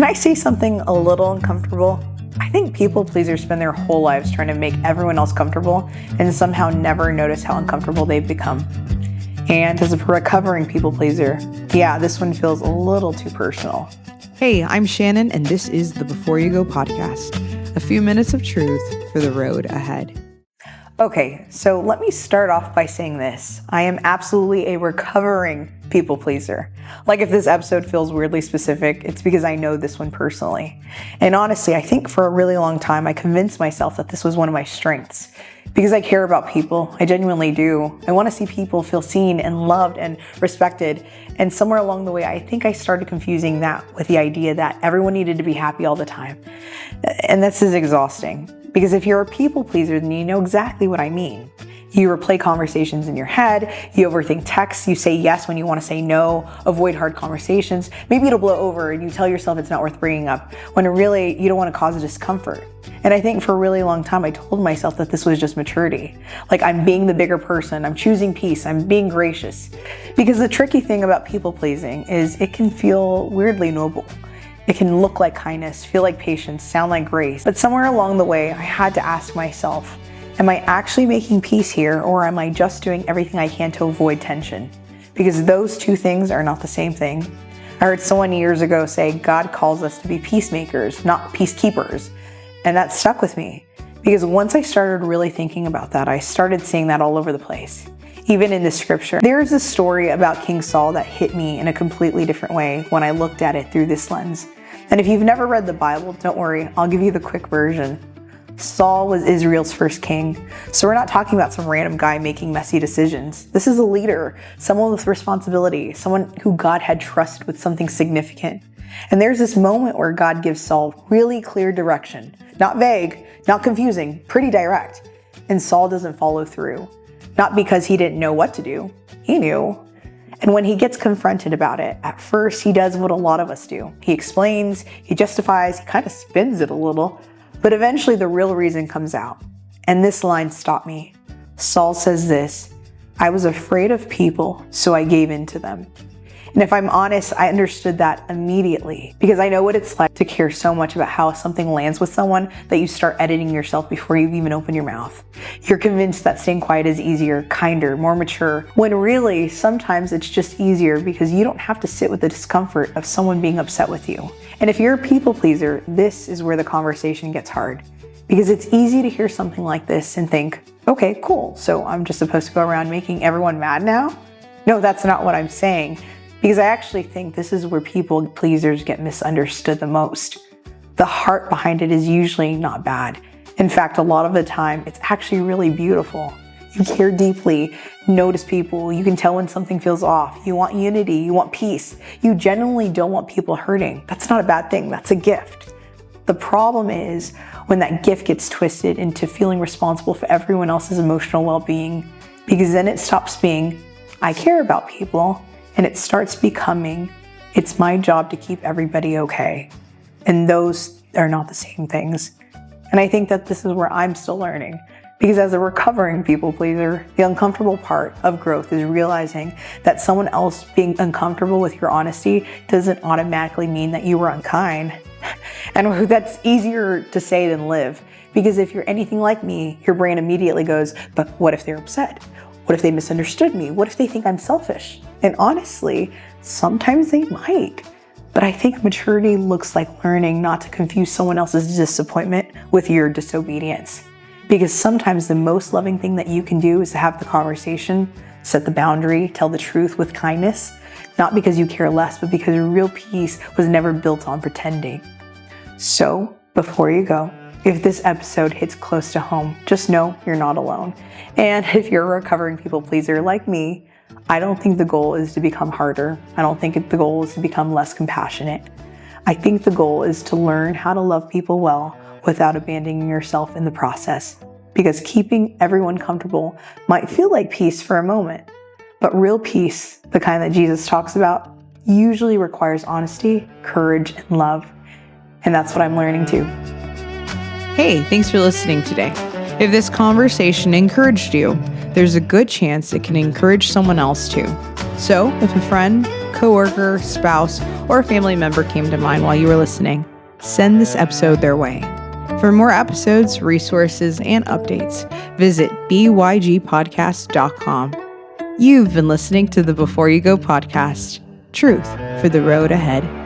Can I say something a little uncomfortable? I think people pleasers spend their whole lives trying to make everyone else comfortable and somehow never notice how uncomfortable they've become. And as a recovering people pleaser, yeah, this one feels a little too personal. Hey, I'm Shannon, and this is the Before You Go podcast. A few minutes of truth for the road ahead. Okay, so let me start off by saying this. I am absolutely a recovering people pleaser. Like, if this episode feels weirdly specific, it's because I know this one personally. And honestly, I think for a really long time, I convinced myself that this was one of my strengths. Because I care about people, I genuinely do. I want to see people feel seen and loved and respected. And somewhere along the way, I think I started confusing that with the idea that everyone needed to be happy all the time. And this is exhausting. Because if you're a people pleaser, then you know exactly what I mean. You replay conversations in your head, you overthink texts, you say yes when you want to say no, avoid hard conversations. Maybe it'll blow over and you tell yourself it's not worth bringing up, when really you don't want to cause a discomfort. And I think for a really long time, I told myself that this was just maturity. Like, I'm being the bigger person, I'm choosing peace, I'm being gracious. Because the tricky thing about people pleasing is it can feel weirdly noble. It can look like kindness, feel like patience, sound like grace. But somewhere along the way, I had to ask myself, am I actually making peace here, or am I just doing everything I can to avoid tension? Because those two things are not the same thing. I heard someone years ago say, God calls us to be peacemakers, not peacekeepers. And that stuck with me. Because once I started really thinking about that, I started seeing that all over the place. Even in the scripture. There's a story about King Saul that hit me in a completely different way when I looked at it through this lens. And if you've never read the Bible, don't worry, I'll give you the quick version. Saul was Israel's first king. So we're not talking about some random guy making messy decisions. This is a leader, someone with responsibility, someone who God had trusted with something significant. And there's this moment where God gives Saul really clear direction. Not vague, not confusing, pretty direct. And Saul doesn't follow through. Not because he didn't know what to do. He knew. And when he gets confronted about it, at first he does what a lot of us do. He explains, he justifies, he kind of spins it a little, but eventually the real reason comes out. And this line stopped me. Saul says this, I was afraid of people, so I gave in to them. And if I'm honest, I understood that immediately because I know what it's like to care so much about how something lands with someone that you start editing yourself before you even open your mouth. You're convinced that staying quiet is easier, kinder, more mature, when really sometimes it's just easier because you don't have to sit with the discomfort of someone being upset with you. And if you're a people pleaser, this is where the conversation gets hard because it's easy to hear something like this and think, okay, cool. So I'm just supposed to go around making everyone mad now? No, that's not what I'm saying. Because I actually think this is where people pleasers get misunderstood the most. The heart behind it is usually not bad. In fact, a lot of the time, it's actually really beautiful. You care deeply, notice people, you can tell when something feels off. You want unity, you want peace. You genuinely don't want people hurting. That's not a bad thing, that's a gift. The problem is when that gift gets twisted into feeling responsible for everyone else's emotional well-being, because then it stops being, I care about people, and it starts becoming, it's my job to keep everybody okay. And those are not the same things. And I think that this is where I'm still learning. Because as a recovering people pleaser, the uncomfortable part of growth is realizing that someone else being uncomfortable with your honesty doesn't automatically mean that you were unkind. And that's easier to say than live. Because if you're anything like me, your brain immediately goes, but what if they're upset? What if they misunderstood me? What if they think I'm selfish? And honestly, sometimes they might. But I think maturity looks like learning not to confuse someone else's disappointment with your disobedience. Because sometimes the most loving thing that you can do is to have the conversation, set the boundary, tell the truth with kindness, not because you care less, but because real peace was never built on pretending. So, before you go, if this episode hits close to home, just know you're not alone. And if you're a recovering people pleaser like me, I don't think the goal is to become harder. I don't think the goal is to become less compassionate. I think the goal is to learn how to love people well without abandoning yourself in the process. Because keeping everyone comfortable might feel like peace for a moment, but real peace, the kind that Jesus talks about, usually requires honesty, courage, and love. And that's what I'm learning too. Hey, thanks for listening today. If this conversation encouraged you, there's a good chance it can encourage someone else too. So if a friend, coworker, spouse, or a family member came to mind while you were listening, send this episode their way. For more episodes, resources, and updates, visit bygpodcast.com. You've been listening to the Before You Go podcast, truth for the road ahead.